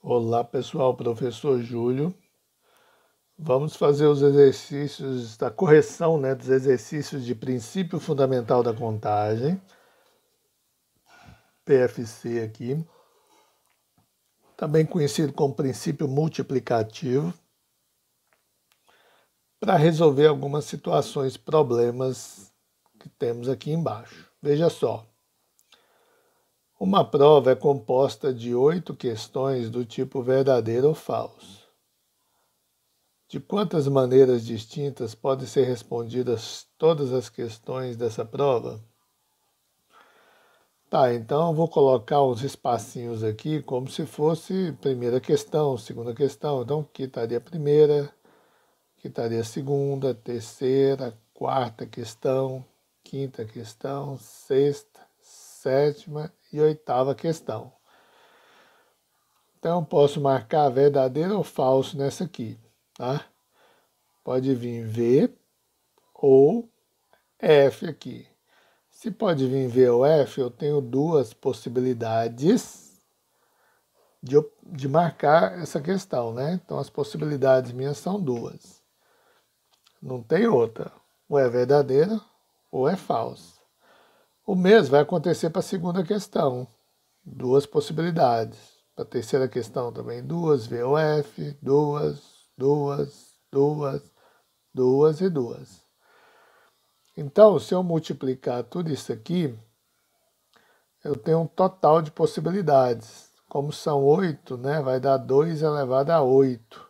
Olá pessoal, professor Júlio. Vamos fazer os exercícios da correção, dos exercícios de princípio fundamental da contagem, PFC aqui, também conhecido como princípio multiplicativo, para resolver algumas situações, problemas que temos aqui embaixo. Veja só. Uma prova é composta de 8 questões do tipo verdadeiro ou falso. De quantas maneiras distintas podem ser respondidas todas as questões dessa prova? Tá, então eu vou colocar uns espacinhos aqui como se fosse primeira questão, segunda questão. Então aqui estaria a primeira, aqui estaria a segunda, terceira, quarta questão, quinta questão, sexta, sétima e oitava questão. Então eu posso marcar verdadeiro ou falso nessa aqui, tá? Pode vir V ou F aqui. Se pode vir V ou F, eu tenho duas possibilidades de marcar essa questão, né? Então as possibilidades minhas são duas. Não tem outra. Ou é verdadeira ou é falsa. O mesmo vai acontecer para a segunda questão. Duas possibilidades. Para a terceira questão também duas, V ou F, duas e duas. Então, se eu multiplicar tudo isso aqui, eu tenho um total de possibilidades. Como são 8, vai dar 2 elevado a 8.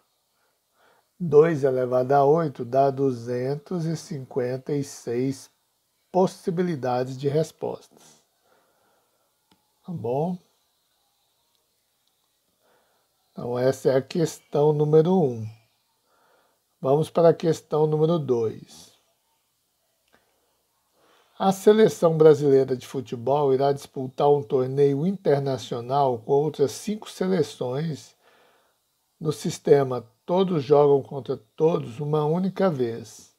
2 elevado a 8 dá 256 possibilidades de respostas. Tá bom? Então, essa é a questão número 1. Vamos para a questão número 2. A seleção brasileira de futebol irá disputar um torneio internacional com outras 5 seleções no sistema todos jogam contra todos uma única vez.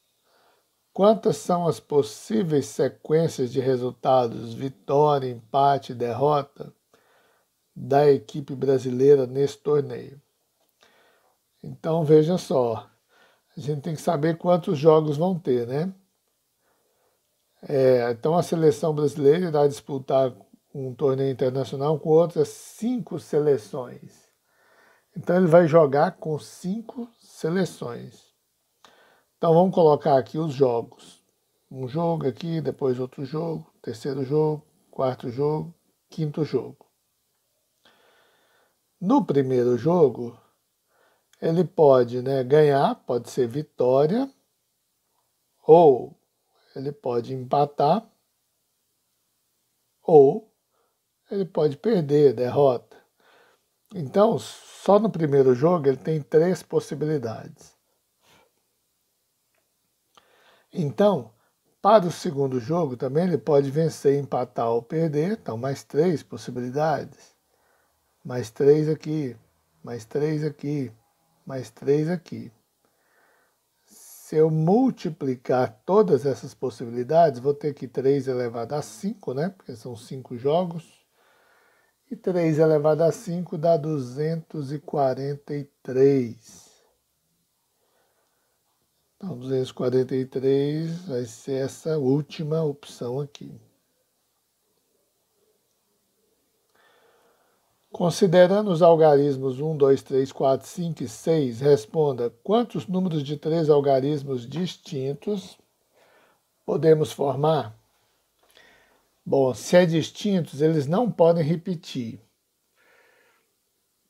Quantas são as possíveis sequências de resultados, vitória, empate e derrota, da equipe brasileira nesse torneio? Então veja só, a gente tem que saber quantos jogos vão ter, né? Então a seleção brasileira irá disputar um torneio internacional com outras 5 seleções. Então ele vai jogar com 5 seleções. Então vamos colocar aqui os jogos. Um jogo aqui, depois outro jogo, terceiro jogo, quarto jogo, quinto jogo. No primeiro jogo, ele pode ganhar, pode ser vitória, ou ele pode empatar, ou ele pode perder, derrota. Então, só no primeiro jogo ele tem 3 possibilidades. Então, para o segundo jogo também ele pode vencer, empatar ou perder. Então, mais 3 possibilidades. Mais 3 aqui, mais 3 aqui, mais 3 aqui. Se eu multiplicar todas essas possibilidades, vou ter que 3 elevado a 5, porque são 5 jogos. E 3 elevado a 5 dá 243. Então, 243 vai ser essa última opção aqui. Considerando os algarismos 1, 2, 3, 4, 5 e 6, responda quantos números de 3 algarismos distintos podemos formar? Bom, se é distintos, eles não podem repetir.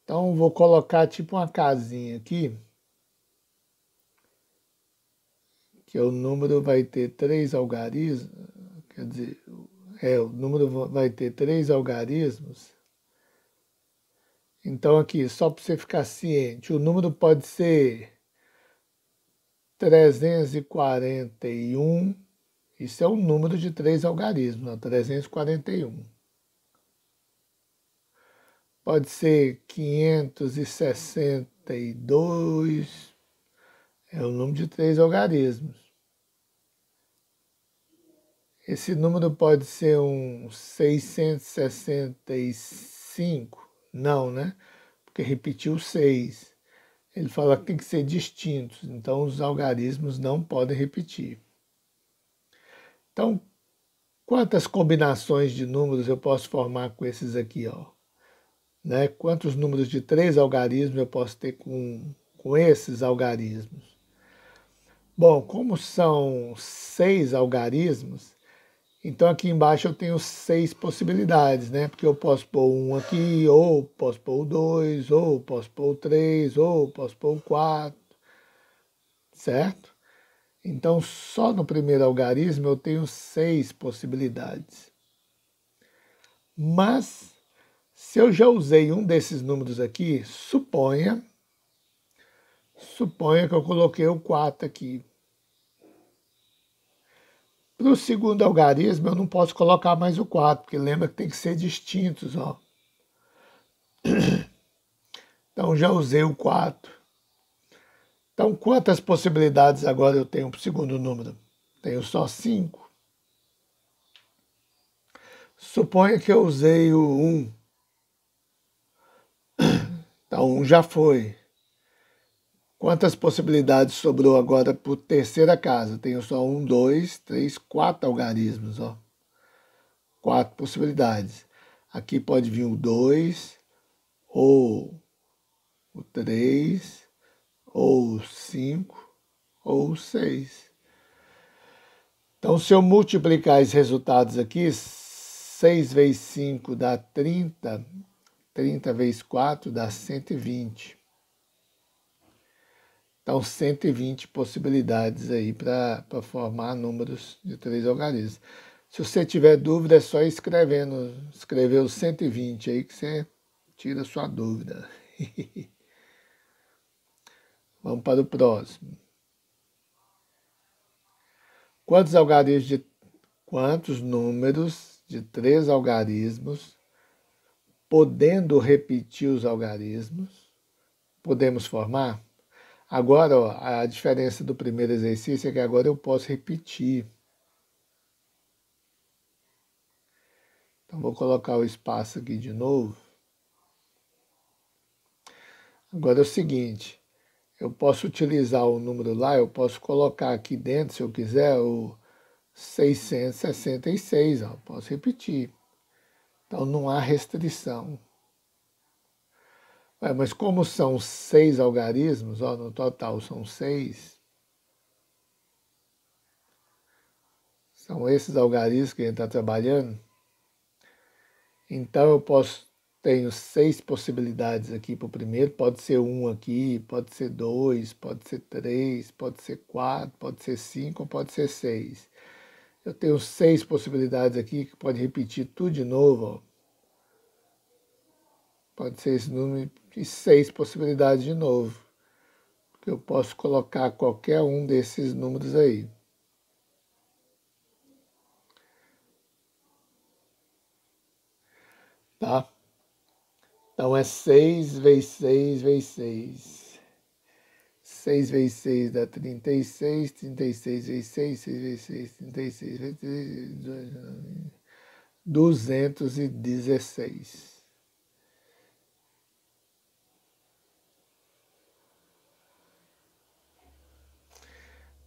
Então, vou colocar tipo uma casinha aqui, que o número vai ter 3 algarismos, quer dizer, o número vai ter 3 algarismos. Então, aqui, só para você ficar ciente, o número pode ser 341. Isso é o número de 3 algarismos, 341. Pode ser 562, é o número de 3 algarismos. Esse número pode ser um 665, não, porque repetiu 6. Ele fala que tem que ser distintos, então os algarismos não podem repetir. Então, quantas combinações de números eu posso formar com esses aqui, ó? Né? Quantos números de 3 algarismos eu posso ter com esses algarismos? Bom, como são 6 algarismos, então aqui embaixo eu tenho 6 possibilidades, né? Porque eu posso pôr um aqui, ou posso pôr o 2, ou posso pôr o 3, ou posso pôr o 4, certo? Então, só no primeiro algarismo eu tenho 6 possibilidades. Mas, se eu já usei um desses números aqui, suponha que eu coloquei o 4 aqui. Para o segundo algarismo, eu não posso colocar mais o 4, porque lembra que tem que ser distintos, ó. Então, já usei o 4. Então, quantas possibilidades agora eu tenho para o segundo número? Tenho só 5. Suponha que eu usei o 1. Então, 1 já foi. Quantas possibilidades sobrou agora para a terceira casa? Tenho só 1, 2, 3, 4 algarismos, ó. 4 possibilidades. Aqui pode vir o 2, ou o 3, ou o 5, ou o 6. Então, se eu multiplicar esses resultados aqui, 6 vezes 5 dá 30, 30 vezes 4 dá 120. Então, 120 possibilidades aí para formar números de 3 algarismos. Se você tiver dúvida, é só escrever os 120 aí que você tira a sua dúvida. Vamos para o próximo. Quantos números de 3 algarismos, podendo repetir os algarismos, podemos formar? Agora, ó, a diferença do primeiro exercício é que agora eu posso repetir. Então, vou colocar o espaço aqui de novo. Agora é o seguinte, eu posso utilizar o número lá, eu posso colocar aqui dentro, se eu quiser, o 666, ó, posso repetir. Então, não há restrição. Mas como são 6 algarismos, ó, no total são 6, são esses algarismos que a gente está trabalhando, então eu tenho 6 possibilidades aqui para o primeiro, pode ser 1 aqui, pode ser 2, pode ser 3, pode ser 4, pode ser 5 ou pode ser 6. Eu tenho 6 possibilidades aqui que pode repetir tudo de novo, ó. Pode ser esse número e 6 possibilidades de novo. Porque eu posso colocar qualquer um desses números aí. Tá? Então é 6 vezes 6 vezes 6. 6 vezes 6 dá 36, 36 vezes 6, 6 vezes 6, 36 vezes 6, 216.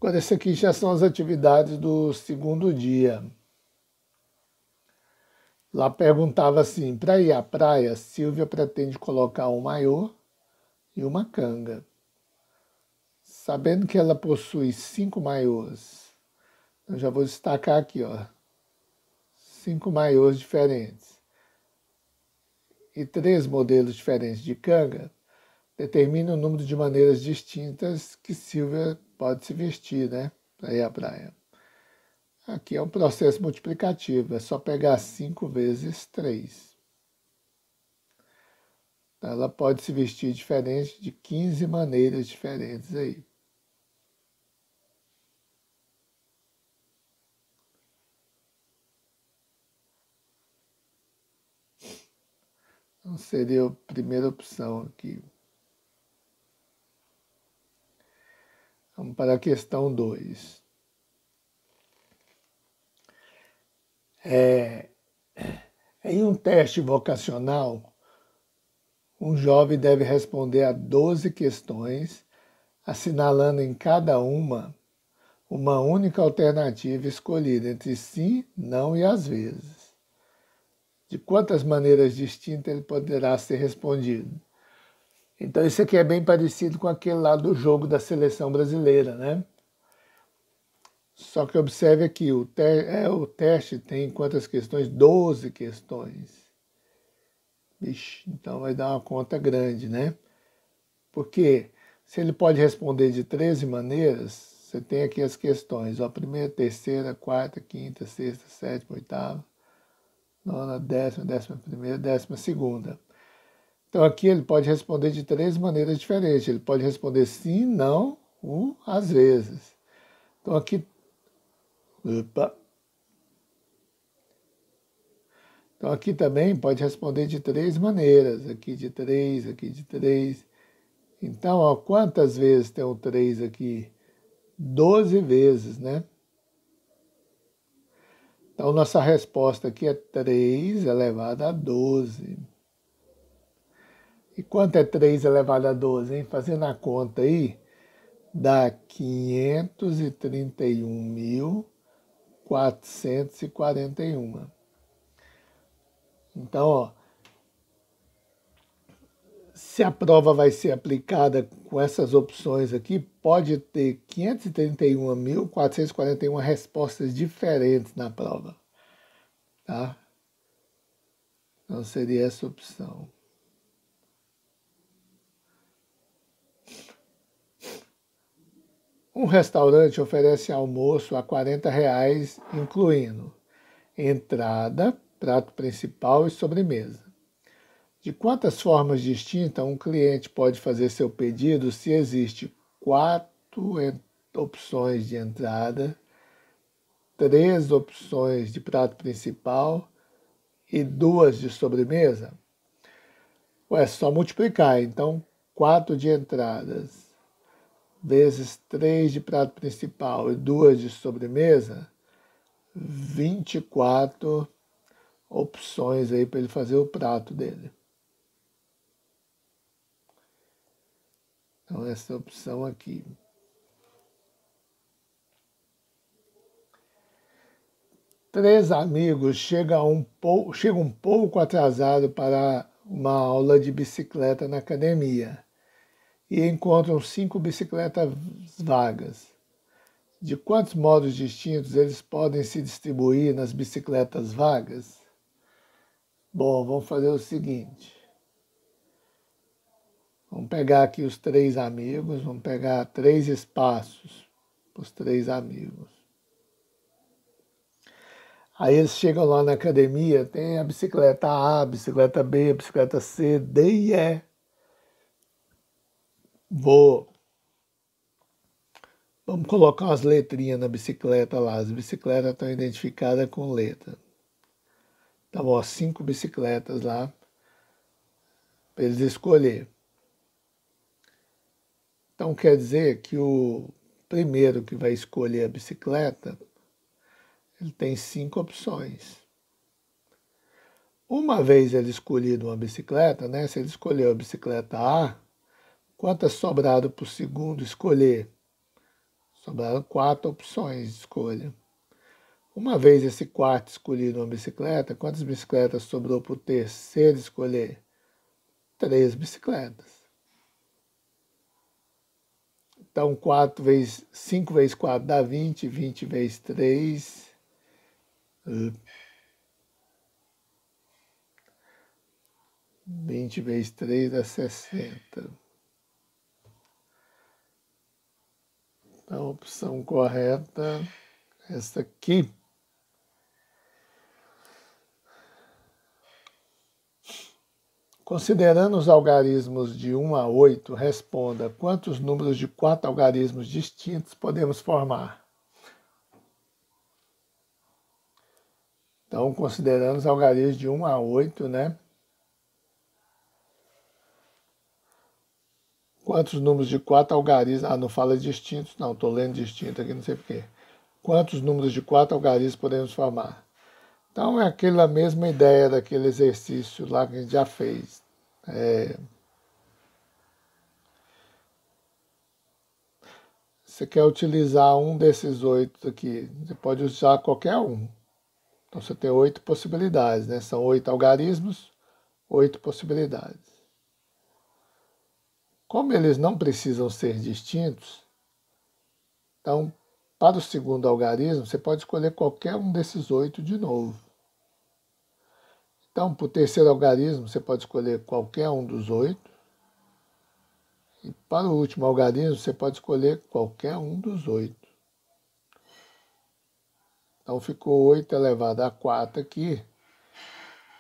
Agora, esse aqui já são as atividades do segundo dia. Lá perguntava assim, para ir à praia, Silvia pretende colocar um maiô e uma canga. Sabendo que ela possui 5 maiôs, eu já vou destacar aqui, ó, 5 maiôs diferentes e 3 modelos diferentes de canga, determina o número de maneiras distintas que Silvia pode se vestir, né, para ir à praia. Aqui é um processo multiplicativo, é só pegar 5 vezes 3. Ela pode se vestir diferente de 15 maneiras diferentes aí. Então seria a primeira opção aqui. Vamos para a questão 2. Em um teste vocacional, Um jovem deve responder a 12 questões, assinalando em cada uma única alternativa escolhida entre sim, não e às vezes. De quantas maneiras distintas ele poderá ser respondido? Então isso aqui é bem parecido com aquele lá do jogo da seleção brasileira, né? Só que observe aqui, o teste tem quantas questões? 12 questões. Ixi, então vai dar uma conta grande, né? Porque se ele pode responder de 13 maneiras, você tem aqui as questões, ó, primeira, terceira, quarta, quinta, sexta, sétima, oitava, nona, décima, 11ª, 12ª. Então aqui ele pode responder de 13 maneiras diferentes. Ele pode responder sim, não, às vezes. Então aqui, opa. Então aqui também pode responder de 3 maneiras. Aqui de 3, aqui de 3. Então, ó, quantas vezes tem o 3 aqui? 12 vezes, né? Então, nossa resposta aqui é 3 elevado a 12. E quanto é 3 elevado a 12, hein? Fazendo a conta aí, dá 531.441. Então, ó, se a prova vai ser aplicada com essas opções aqui, pode ter 531.441 respostas diferentes na prova. Tá? Então seria essa opção. Um restaurante oferece almoço a R$ 40, incluindo entrada, prato principal e sobremesa. De quantas formas distintas um cliente pode fazer seu pedido se existe 4 opções de entrada, 3 opções de prato principal e 2 de sobremesa? Ué, é só multiplicar. Então, 4 de entradas vezes 3 de prato principal e 2 de sobremesa, 24 opções aí para ele fazer o prato dele. Então, essa opção aqui. Três amigos chegam um pouco atrasados para uma aula de bicicleta na academia e encontram 5 bicicletas vagas. De quantos modos distintos eles podem se distribuir nas bicicletas vagas? Bom, vamos fazer o seguinte. Vamos pegar aqui os 3 amigos, vamos pegar 3 espaços para os 3 amigos. Aí eles chegam lá na academia, tem a bicicleta A, a bicicleta B, a bicicleta C, D e E. Vamos colocar umas letrinhas na bicicleta lá. As bicicletas estão identificadas com letra. Então, ó, 5 bicicletas lá para eles escolher. Então, quer dizer que o primeiro que vai escolher a bicicleta, ele tem 5 opções. Uma vez ele escolhido uma bicicleta, né? Se ele escolheu a bicicleta A, quantas sobraram para o segundo escolher? Sobraram 4 opções de escolha. Uma vez esse quarto escolhido uma bicicleta, quantas bicicletas sobrou para o terceiro escolher? 3 bicicletas. Então, 5 vezes 4 dá 20, 20 vezes 3. 20 vezes 3 dá 60. Então, a opção correta é essa aqui. Considerando os algarismos de 1 a 8, responda quantos números de 4 algarismos distintos podemos formar. Então, considerando os algarismos de 1 a 8, né? Quantos números de 4 algarismos... Ah, não fala distintos, não. Estou lendo distinto aqui, não sei porquê. Quantos números de 4 algarismos podemos formar? Então, é aquela mesma ideia daquele exercício lá que a gente já fez. Você quer utilizar um desses 8 aqui, você pode usar qualquer um. Então você tem 8 possibilidades, né? São 8 algarismos, 8 possibilidades. Como eles não precisam ser distintos, então, para o segundo algarismo, você pode escolher qualquer um desses 8 de novo. Então, para o terceiro algarismo, você pode escolher qualquer um dos 8. E para o último algarismo, você pode escolher qualquer um dos 8. Então, ficou 8 elevado a 4 aqui,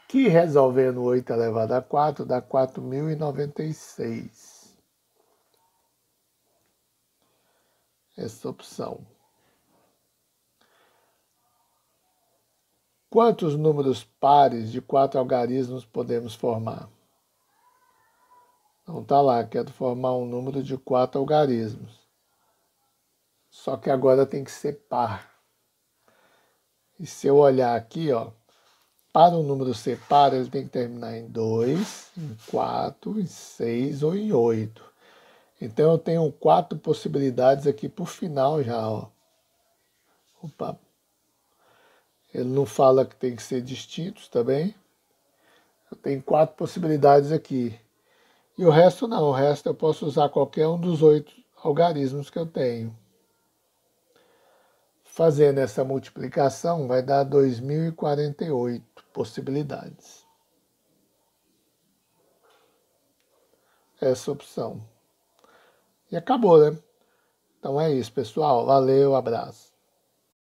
que resolvendo 8 elevado a 4 dá 4.096. Essa opção. Quantos números pares de 4 algarismos podemos formar? Então tá lá, quero formar um número de 4 algarismos. Só que agora tem que ser par. E se eu olhar aqui, ó, para o número ser par, ele tem que terminar em 2, em 4, em 6 ou em 8. Então eu tenho 4 possibilidades aqui por final já, ó. Opa. Ele não fala que tem que ser distintos também. Eu tenho 4 possibilidades aqui. E o resto não, o resto eu posso usar qualquer um dos 8 algarismos que eu tenho. Fazendo essa multiplicação vai dar 2.048 possibilidades. Essa opção. E acabou, né? Então é isso, pessoal. Valeu, abraço.